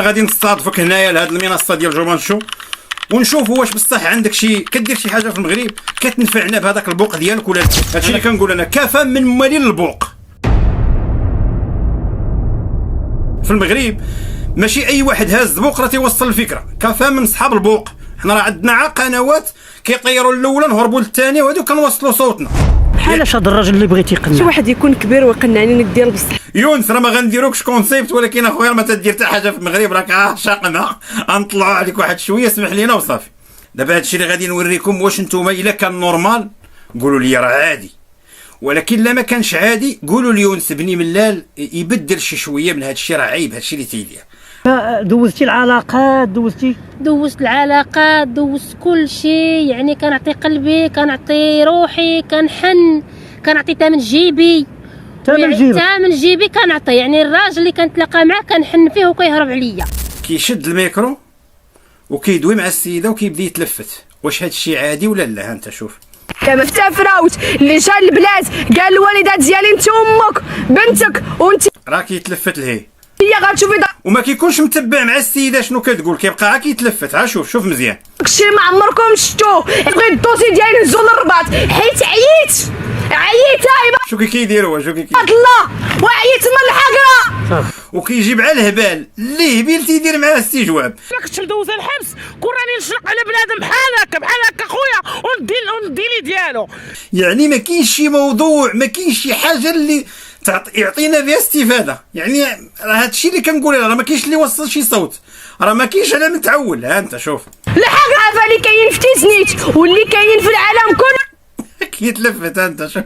غادي نستضيفك هنايا لهاد المنصه ديال جومانشو ونشوفوا واش بصح عندك شي كدير شي حاجه في المغرب كتنفعنا بهذاك البوق ديالك ولا لا. هادشي اللي كنقول انا، كفى من موالين البوق في المغرب. ماشي اي واحد هاز بوق راه تيوصل الفكره، كفى من صحاب البوق. حنا راه عندنا قنوات كيطيروا الاولى نهربوا للثانيه وهادو كنوصلوا صوتنا. بحالاش هذا الراجل اللي بغيتي يقنع شي واحد يكون كبير ويقنعني انك ديال بصح. يونس راه ما غنديروكش كونسيبت، ولكن اخويا ما تدير حتى حاجه في المغرب، راك عاشقنا غنطلعوا عليك واحد شويه، اسمح لينا وصافي. دابا هادشي اللي غادي نوريكم واش نتوما الا كان نورمال قولوا لي راه عادي، ولكن لا ما كانش عادي قولوا لي يونس بني ملال يبدل شي شويه من هادشي، راه عيب هادشي اللي تيدير. دوزتي العلاقات، دوزت العلاقات، دوزت كل شيء، يعني كنعطي قلبي، كنعطي روحي، كنعطي ثمن جيبي، ثمن جيبي كنعطي. يعني الراجل اللي كنتلاقى معاه كنحن فيه وكيهرب عليا. كيشد الميكرو وكيدوي مع السيده وكيبدا يتلفت. واش هادشي عادي ولا لا؟ ها انت شوف كما فتى فراوت اللي جا البلاد قال الوالده ديالي انت امك بنتك وانت راه كيتلفت لهي هي غتشوفي وما كيكونش متبع مع السيده شنو كتقول، كيبقى كيتلفت. ها شوف مزيان داكشي ما عمركم شفتوه. بغيت الدوسي ديالي نزول للرباط حيت عييت شو كيديروا الله وعييت من الحقره وكيجيب على الهبال اللي هبيل تيدير معاه استجواب. ما كنتش ندوز الحبس كون راني نشرق على بنادم بحال هكا خويا وندي لي ديالو. يعني ما كاينش شي موضوع، ما كاينش شي حاجه اللي يعطينا بها استفاده. يعني راه هادشي اللي كنقول، راه ما كاينش اللي يوصل شي صوت، راه ما كاينش. انا متعول. ها انت شوف الحق عارفه اللي كاين في تيزنيت واللي كاين في العالم كله كيتلفت. ها انت شوف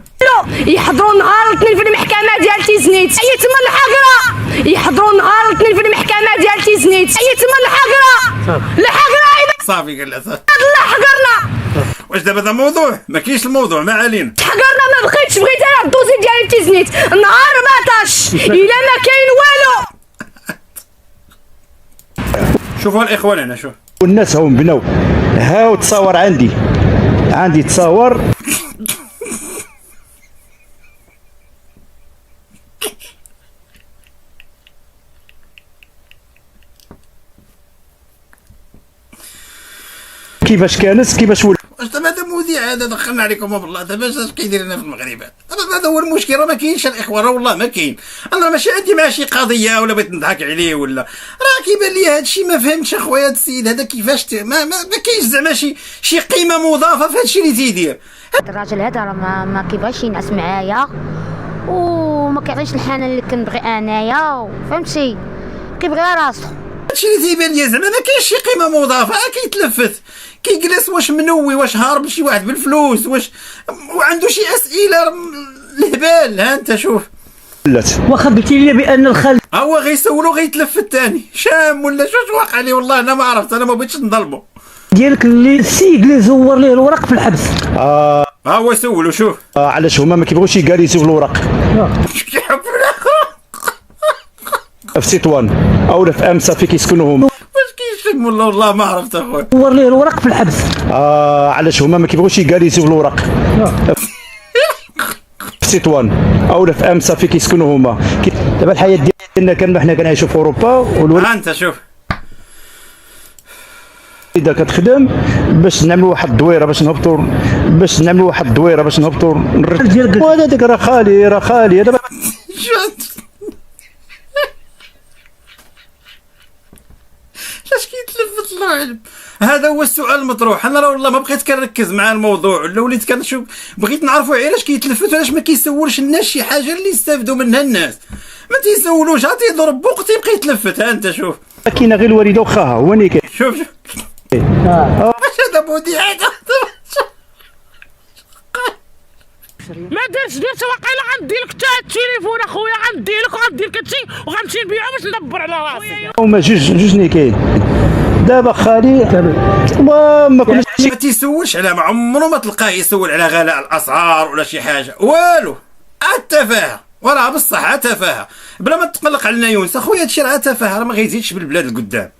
يحضروا نهار الاثنين في المحكمه ديال تيزنيت عييت من الحقره. يحضروا نهار الاثنين في المحكمه ديال تيزنيت عييت من الحقره صافي قال لها صافي الله حقرنا. واش دابا هذا موضوع؟ ما كاينش الموضوع، ما علينا. حقرنا ما بغيت انا الدوسي ديالي تيزنيت نهار 14 الا ما كاين والو. شوفوا الاخوان هنا شوف والناس هم بناو هاو تصاور عندي تصاور كيفاش كانت كيفاش ولات. واش دابا هذا مذيع هذا دخلنا عليكم بالله. دابا اش كيدير لنا في المغرب؟ دابا هذا هو المشكل. راه ما كاينش الاخوان، راه والله ما كاين. انا ماشي عندي مع شي قضيه ولا بغيت نضحك عليه ولا راه كيبان لي هذا الشيء. ما فهمتش اخويا هذا السيد هذا كيفاش ما كاينش زعما شي قيمه مضافه في هذا الشيء اللي تيدير. الراجل هذا راه ما كيبغيش ينعس معايا وما كيعطيش الحنان اللي كنبغي انايا، فهمتي؟ كيبغي راسو. هادشي اللي تيبان لي زعما ما كاينش شي قيمه مضافه. كيتلفت كيجلس واش منوي، واش هارب لشي واحد بالفلوس، واش وعنده شي اسئله الهبال. ها انت شوف واخا قلتي لي بان الخال هو غيسولو غيتلفت ثاني شام ولا شو واقع لي. والله انا ما عرفت، انا ما بغيتش نظلمو ديالك اللي السيد اللي زور ليه الورق في الحبس. ها هو سولو شوف علاش هما ما كيبغوش يجالسوا في الورق في تطوان اولا في امسا في كيسكنوا هما. واش كيشم والله ما عرفت اخويا. زور ليه الورق في الحبس. علاش هما ما كيبغوش يجالسوا في الورق في تطوان اولا في امسا في كيسكنوا هما. دابا الحياه ديالنا حنا كنعيشوا في اوروبا ها انت شوف اذا كتخدم باش نعملوا واحد الدويره باش نهبطوا وهذا داك راه خالي دابا اش كيتلفت الله يعلم. هذا هو السؤال المطروح. انا راه والله ما بقيت كنركز مع الموضوع ولا وليت كنشوف، بغيت نعرفوا علاش كيتلفت وعلاش ما كيسولش الناس شي حاجه اللي يستافدوا منها الناس. ما تيسولوش، عاد يضرب بوق تيبقى يتلفت. ها انت شوف كاينه غير الوالده وخاها هو اللي كاين. شوف واش هذا مذيع هذا ما درتش واقيلا غندير لك حتى التليفون اخويا، غندير لك هادشي وغنمشي نبيعو باش ندبر على راسي. هما جوج اللي كاين دابا خالي ما كناش ما تيسولش على، ما عمره ما تلقاه يسول على غلاء الاسعار ولا شي حاجه والو. التفاهه وراه بصح تفاهه بلا ما تقلق علينا يونس اخويا. هادشي راه تفاهه، راه ما غيزيدش بالبلاد القدام.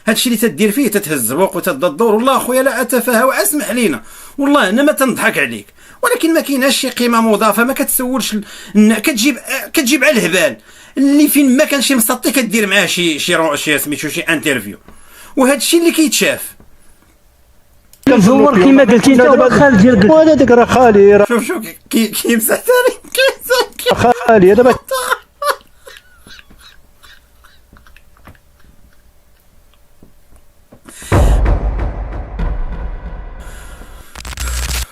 هادشي اللي تدير فيه تتهز بوق وتدور. والله اخويا لا اتفاهه واسمح لينا والله انا ما تنضحك عليك، ولكن ما كايناش شي قيمه مضافه. ما كتسولش كتجيب على الهبال. اللي فين ما كان شي مسطي كدير معاه شي سميتو شي انترفيو، وهذا الشيء اللي كيتشاف. كنزور كيما قلتي انت خالي ديالك، وهذا ديك راه خالي، شوف كيمسح ثاني خالي دابا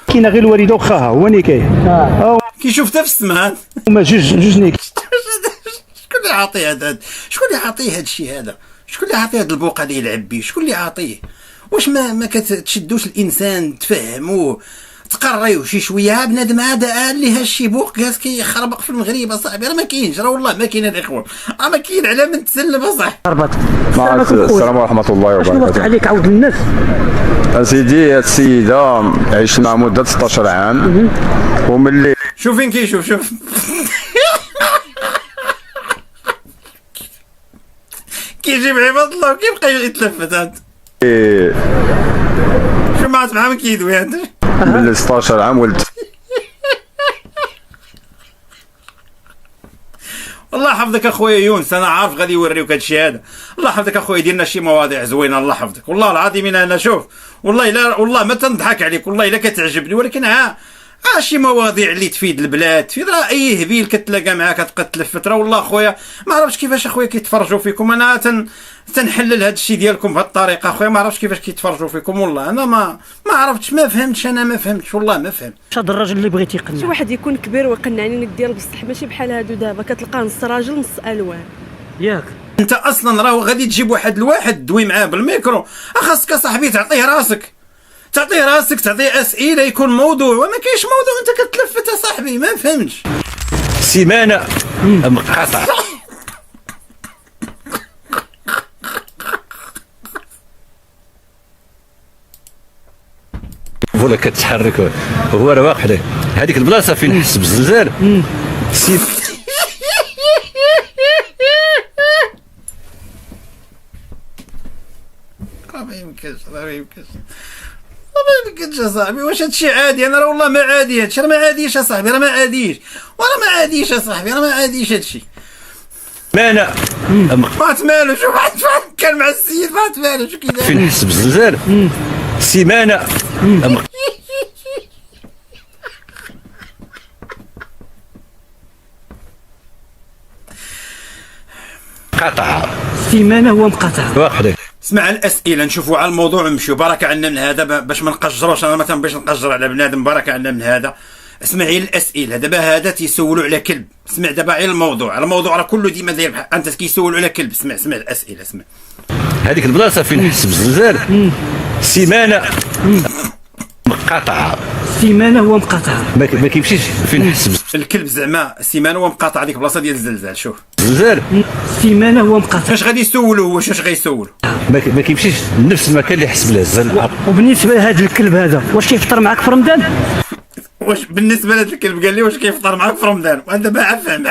كاينه غير الوالده وخاها هو اللي كاين كيشوف حتى في السماء. هما جوج نيك. شكون اللي عاطيه هذا؟ شكون اللي عاطيه هذا الشيء هذا؟ شكون اللي عاطيه هذا البوقه اللي يلعب به؟ شكون اللي عاطيه؟ واش ما كتشدوش الانسان تفهموه تقريوه شي شويه؟ بنادم هذا اللي هالشي بوق جالس كيخربق في المغرب اصاحبي، راه ما كاينش، راه والله ما كاين الاخوان، راه ما كاين على من تسلم اصاحبي. السلام ورحمه الله وبركاته. شنو وقت عليك عاود للناس؟ اسيدي هاد السيده عشت مع مده 16 عام وملي شوف فين كيشوف، شوف كيجيب عباد الله وكيبقى يتلفت هذا. شو ما عرفت معاه كيدوي هذا. من 16 عام ولدت. الله يحفظك اخويا يونس، انا عارف غادي يوريوك هادشي هذا. الله يحفظك اخويا، دير لنا شي مواضيع زوينه الله يحفظك. والله العظيم انا شوف والله لا والله ما تنضحك عليك، والله الا كتعجبني، ولكن شي مواضيع اللي تفيد البلاد، تفيد راه اي هبيل كتلاقى معاه كتبقى تلفت. راه والله اخويا ما عرفتش كيفاش اخويا كيتفرجوا فيكم. انا تنحلل هذا الشيء ديالكم بهذه الطريقه اخويا، ما عرفتش كيفاش كيتفرجوا فيكم. والله انا ما عرفتش، ما فهمتش، انا ما فهمتش والله ما فهمت. هذا الراجل اللي بغيتي يقنع شي واحد يكون كبير ويقنعني ديال بصح ماشي بحال هادو دابا كتلقى نص راجل نص الوان. ياك انت اصلا راه غادي تجيب واحد الواحد دوي معاه بالميكرو، خاصك صاحبي تعطيه راسك، تعطيه اسئله يكون موضوع، وما كاينش موضوع انت كتلفت يا صاحبي، ما فهمتش. سيمانه مقاطع ولا كتحرك هو راه واقف عليه هذيك البلاصه فين نحس بالزلزال. ما يمكنش يا صاحبي. واش هادشي عادي؟ انا راه والله ما عادي هادشي، راه ما عاديش يا صاحبي، راه ما عاديش، وراه ما عاديش يا صاحبي، راه ما عاديش هادشي. سيمانه فات مالو، شوف واحد كان مع السيد فات مالو شو كيداير فين نحس بالزلزال. سيمانه مقاطع. سيمانه هو مقاطع واقف عليه. اسمع الاسئله، نشوفوا على الموضوع ونمشيو. بركه عندنا من هذا باش ما نقجروش، انا مثلا باش نقجر على بنادم، بركه عندنا من هذا. اسمعي الاسئله دابا، هذا تيسولوا على كلب. اسمع دابا على الموضوع راه كله ديما داير بحال انت كيسولوا على كلب. اسمع الاسئله، اسمع. هذيك البلاصه فين نحس بالزلزال. سيمانه مقاطعه. سيمانه هو مقاطعه ما كيمشيش فين نحس الكلب زعما سيمانه هو مقاطع هذيك البلاصه ديال الزلزال. شوف الزلزال سيمانه هو مقاطع. فاش غادي يسولوا واش غيسولوا؟ ما كيمشيش لنفس المكان اللي حس بلا الزلزال. وبالنسبه لهذا الكلب هذا واش كيفطر معاك في رمضان؟ واش بالنسبه لهذا الكلب قال لي واش كيفطر معاك في رمضان؟ وانا ما عفهم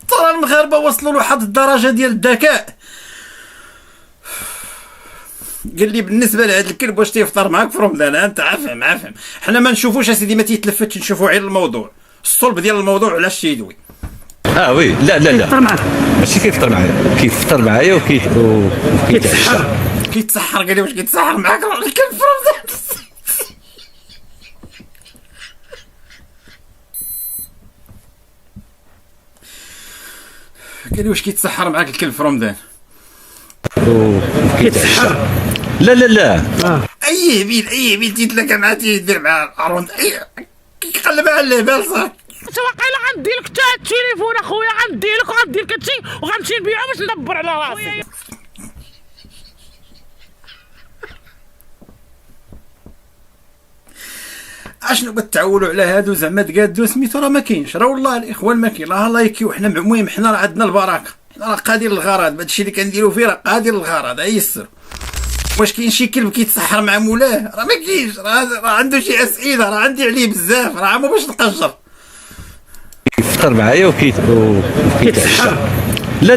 ترى المغاربه وصلوا لواحد الدرجه ديال الذكاء. قال لي بالنسبه لهذا الكلب واش تيفطر معاك في رمضان؟ انت عفهم حنا ما نشوفوش اسيدي، ما تيتلفتش، نشوفوا غير الموضوع، الصلب ديال الموضوع علاش تيدوي. وي لا كيفطر معاك، ماشي كيفطر معايا، كيفطر معايا كيتسحر. قال لي واش كيتسحر معاك الكلب في رمضان؟ قال لي واش كيتسحر معاك الكلب في رمضان؟ كيتسحر. لا اي هبيل تيتلاقى معاه تيدير معاه عروض، كيقلب على اللهبال صاحبي. واقيلا غندي لك حتى التليفون اخويا، غندي لك وغندي لك هادشي وغنمشي نبيعو باش ندبر على راسي. اشنو كتعولوا على هادو زعما تقادو سميتو؟ راه ما كاينش، راه والله الاخوان ما كاين، راه لايكيو. حنا المهم حنا راه عندنا البركه، راه قادر للغرض، هادشي اللي كنديرو فيه راه قادر للغرض. يسر. واش كاين شي كلب كيتسحر مع مولاه؟ راه ما كاينش، راه عنده شي اسئله، راه عندي عليه بزاف، راه مو باش نقجر. كيفطر معايا وكيتعشى. لا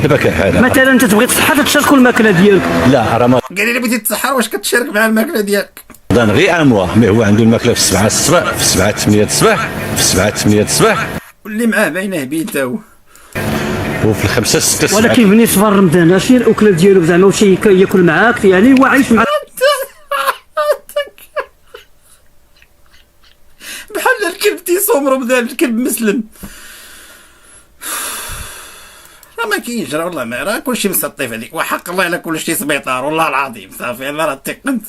دابا كحاله مثلا انت تبغي تصحى تشاركوا الماكله ديالك. لا راه ما قال لي بغيتي تسحر واش كتشارك مع الماكله ديالك؟ رمضان غير ان موا، مي هو عنده الماكله في 7 الصباح، في 7 8 الصباح، في 7 8 الصباح، واللي معاه باينه بيته وفي 5 6 الصباح. ولكن ملي صبر رمضان اشنو الاكله ديالو زعما واش ياكل معاك يعني هو عايش معاك بحال الكلب تيصوم رمضان، الكلب مسلم. راه ما كاينش، راه والله ما راه كلشي مسطي في هذيك، وحق الله الا كلشي سبيطار والله العظيم. صافي انا راه تيقنت.